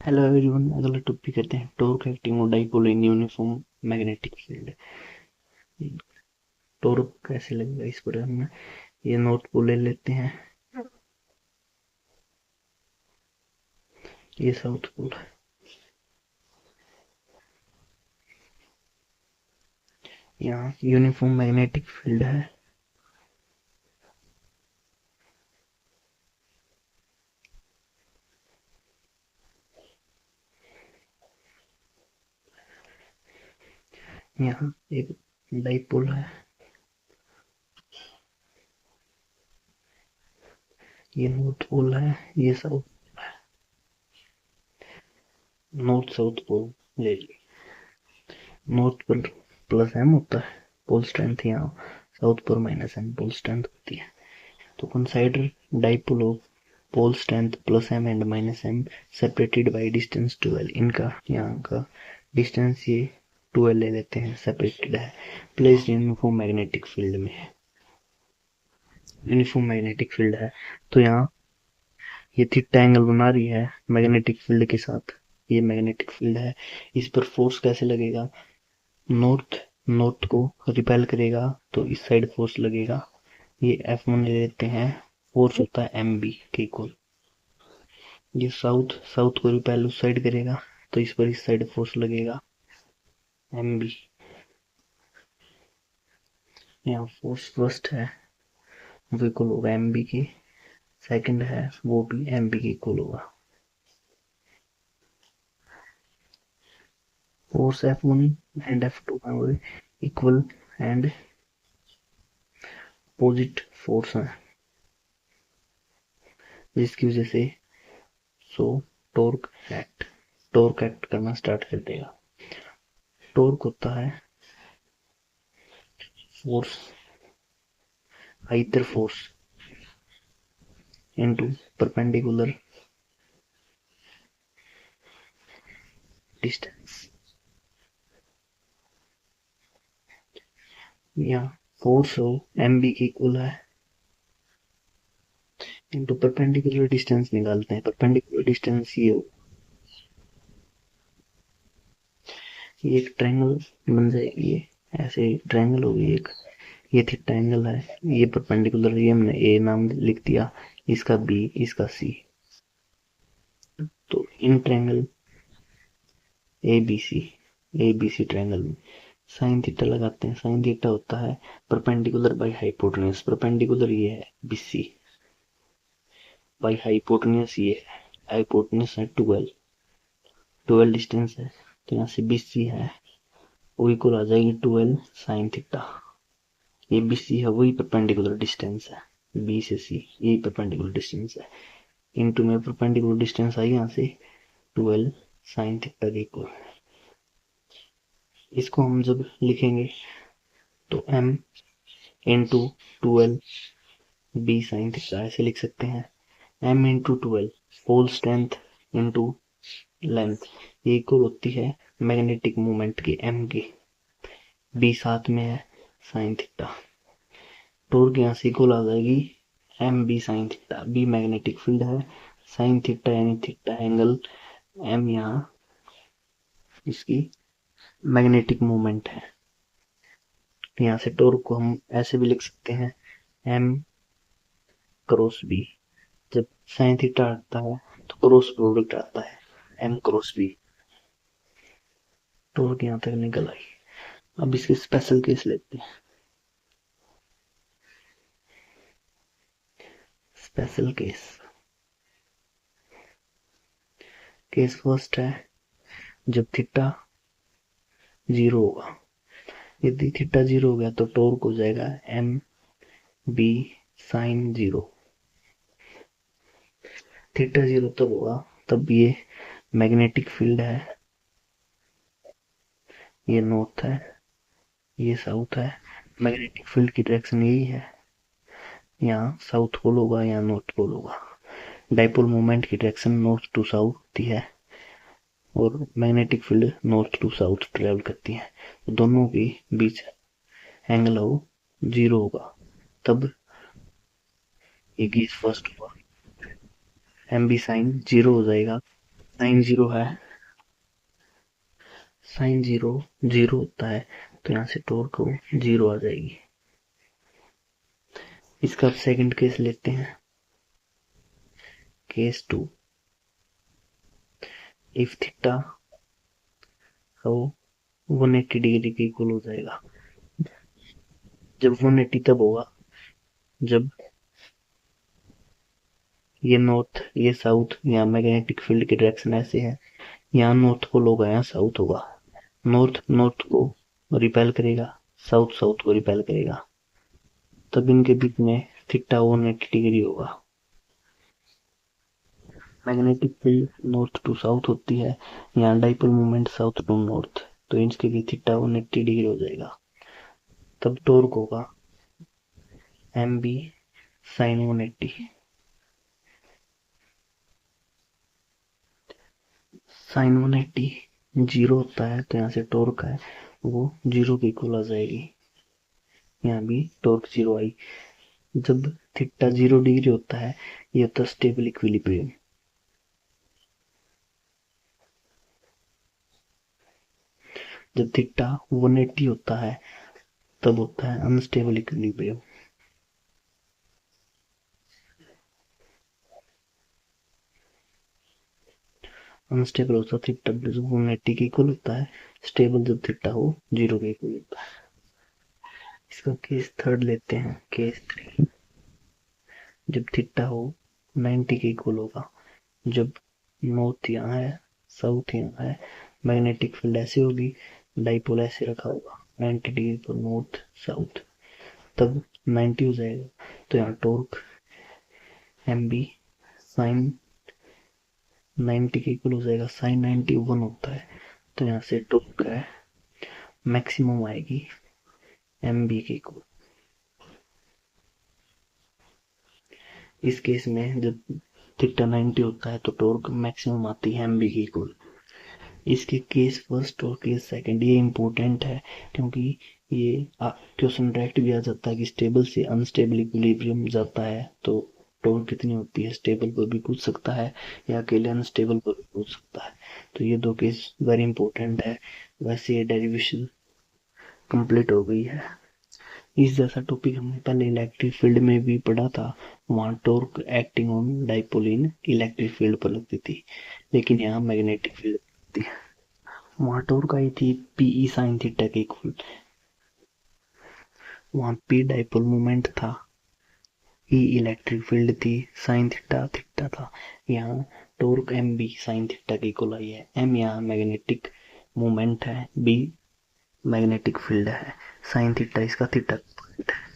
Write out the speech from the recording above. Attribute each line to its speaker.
Speaker 1: Hello everyone, अगला topic करते हैं टॉर्क एक्टिंग और dipole in uniform magnetic field. Torque कैसे लगेगा इस पर हम ये नॉर्थ पोल ले लेते हैं, ये साउथ पोल। यहाँ यूनिफॉर्म मैग्नेटिक फील्ड है। यहाँ एक डाइपोल है, ये नॉर्थ पोल है, ये साउथ, नॉर्थ साउथ पोल ले ली। नॉर्थ पर प्लस एम होता है पोल स्ट्रेंथ, यहाँ साउथ पर माइनस एम पोल स्ट्रेंथ होती है। तो consider dipole of pole strength plus M and minus M separated by distance 12। इनका यहाँ का डिस्टेंस ये 12 ले लेते हैं, सेपरेटेड है, placed in uniform magnetic field में। यूनिफॉर्म मैग्नेटिक फील्ड है तो यहाँ ये थीटा एंगल बना रही है मैग्नेटिक फील्ड के साथ। ये मैग्नेटिक फील्ड है, इस पर फोर्स कैसे लगेगा? नॉर्थ नॉर्थ को रिपेल करेगा तो इस साइड फोर्स लगेगा। ये F1 ले लेते हैं, फोर्स होता है एम बी के इक्वल। ये साउथ साउथ को रिपेल उस साइड करेगा तो इस पर इस साइड फोर्स लगेगा एम बी। यहाँ फोर्स फर्स्ट है वो इक्वल होगा एम बी की, सेकंड है वो भी एम बी की इक्वल होगा। फोर्स F1 एंड F2 है इक्वल एंड अपोजिट फोर्स है, जिसकी वजह से सो टॉर्क एक्ट करना स्टार्ट कर देगा। टॉर्क होता है force, either force into perpendicular distance. यहाँ फोर्स हो एम बी की इक्वल है इनटू परपेंडिकुलर डिस्टेंस निकालते हैं। परपेंडिकुलर डिस्टेंस ये हो, ये एक ट्रायंगल बन जाएगी, ये ऐसे ट्रायंगल होगी एक। ये थीटा एंगल है, ये परपेंडिकुलर, ये हमने ए नाम लिख दिया, इसका बी, इसका सी। तो इन triangle A B C triangle में साइन थीटा लगाते हैं। साइन थीटा होता है परपेंडिकुलर बाई हाइपोटेन्यूज। परपेंडिकुलर ये है बी सी, बाई हाइपोटेन्यूज ये है, हाइपोटेन्यूज है 12 डिस्टेंस है, तो यहाँ से बी सी है वो इक्वल आ जाएगी 12 साइन थीटा। ये बी सी है, वही परपेंडिकुलर डिस्टेंस है, बी से सी यही परपेंडिकुलर डिस्टेंस है। इनटू में परपेंडिकुलर डिस्टेंस आई यहाँ से 12 साइन थीटा के इक्वल। इसको हम जब लिखेंगे तो m into 12 B sine theta ऐसे लिख सकते हैं। m into 12 whole strength into length, ये इक्वल होती है मैग्नेटिक मोमेंट की m की। b साथ में है साइन थीटा, टॉर्क यहाँ से इक्वल आ जाएगी M B sine theta. B magnetic field है, साइन थीटा यानी थीटा एंगल, एम यहाँ इसकी मैग्नेटिक मोमेंट है। यहाँ से टॉर्क को हम ऐसे भी लिख सकते हैं एम क्रॉस बी। जब साइन थीटा आता है तो क्रॉस प्रोडक्ट आता है एम क्रॉस बी। टॉर्क यहाँ तक निकल आई। अब इसके स्पेशल केस लेते हैं। स्पेशल केस, केस फर्स्ट है जब थीटा जीरो होगा। यदि थीटा जीरो हो गया तो टॉर्क हो जाएगा M B sine zero. Theta zero तब होगा तब ये मैग्नेटिक फील्ड है, ये नॉर्थ है, ये साउथ है। मैग्नेटिक फील्ड की डायरेक्शन यही है, यहाँ साउथ पोल होगा, यहाँ नॉर्थ पोल होगा। डाइपोल मोमेंट की डायरेक्शन नॉर्थ टू साउथ होती है और magnetic field north to south travel करती है। तो दोनों के बीच एंगल हो जीरो होगा, तब ये केस फर्स्ट हुआ, एम बी साइन जीरो हो जाएगा साइन जीरो है, साइन जीरो जीरो होता है, तो यहाँ से टॉर्क को जीरो आ जाएगी। इसका अब सेकंड केस लेते हैं, केस 2। इफ थीटा हो 180 डिग्री के इक्वल हो जाएगा। जब 180 तब होगा जब ये नॉर्थ ये साउथ, यहाँ मैग्नेटिक फील्ड की डायरेक्शन ऐसे है, यहाँ नॉर्थ पोल होगा, यहाँ साउथ होगा। नॉर्थ नॉर्थ को रिपेल करेगा, साउथ साउथ को रिपेल करेगा, तब इनके बीच में थीटा 180 डिग्री होगा। Magnetic field north to south होती है, यहाँ dipole moment south to north, तो इसके लिए थीटा 180 डिग्री हो जाएगा। तब टॉर्क होगा M B sine 180। Sine 180 zero होता है, तो यहाँ से टॉर्क है वो जीरो के इक्वल आ जाएगी। यहाँ भी टॉर्क जीरो आई। जब थीटा 0 डिग्री होता है, ये होता है स्टेबल इक्विलिब्रियम। जब थीटा 180 होता है, तब होता है अनस्टेबल इक्विलिब्रियम। अनस्टेबल होता है थीटा जब 180 के इक्वल होता है, स्टेबल जब थीटा हो 0 के इक्वल होता है। इसका केस थर्ड लेते हैं, केस 3। जब थीटा हो 90 के इक्वल होगा, जब नॉर्थ यहाँ है साउथ यहाँ है, मैग्नेटिक फील्ड ऐसे होगी, डाइपोल ऐसे रखा होगा 90 डिग्री पर नॉर्थ साउथ, तब 90 हो जाएगा, तो यहाँ टॉर्क एम बी साइन 90 के इक्वल हो जाएगा। साइन 90 1 होता है, तो यहाँ से टॉर्क है मैक्सिमम आएगी एम बी के इक्वल। इस केस में जब थीटा 90 होता है, तो टॉर्क मैक्सिमम आती है एम बी के इक्वल। इसके केस फर्स्ट और केस सेकंड ये इंपॉर्टेंट है, क्योंकि ये क्वेश्चन डायरेक्ट भी आ जाता है कि स्टेबल से अनस्टेबल इक्विलिब्रियम जाता है तो टॉर्क कितनी होती है, स्टेबल पर भी पूछ सकता है या अकेले अनस्टेबल पर भी पूछ सकता है। तो ये दो केस वेरी इंपॉर्टेंट है। वैसे ये डेरिवेशन कंप्लीट हो गई है। इस जैसा टॉपिक हमने पहले इलेक्ट्रिक फील्ड में भी पढ़ा था, वहां torque acting on dipole in electric field पर लगती थी, लेकिन यहाँ मैग्नेटिक फील्ड लगती है। वहां टॉर्क आई थी पीई साइन थीटा के इक्वल। वहां पी डाइपोल मोमेंट था, ई इलेक्ट्रिक फील्ड थी, साइन थीटा थीटा था। यहाँ torque M B sine theta के इक्वल आई है। एम यहाँ मैग्नेटिक मोमेंट है, बी मैग्नेटिक फील्ड है, साइन थीटा इसका थीटा पॉइंट है।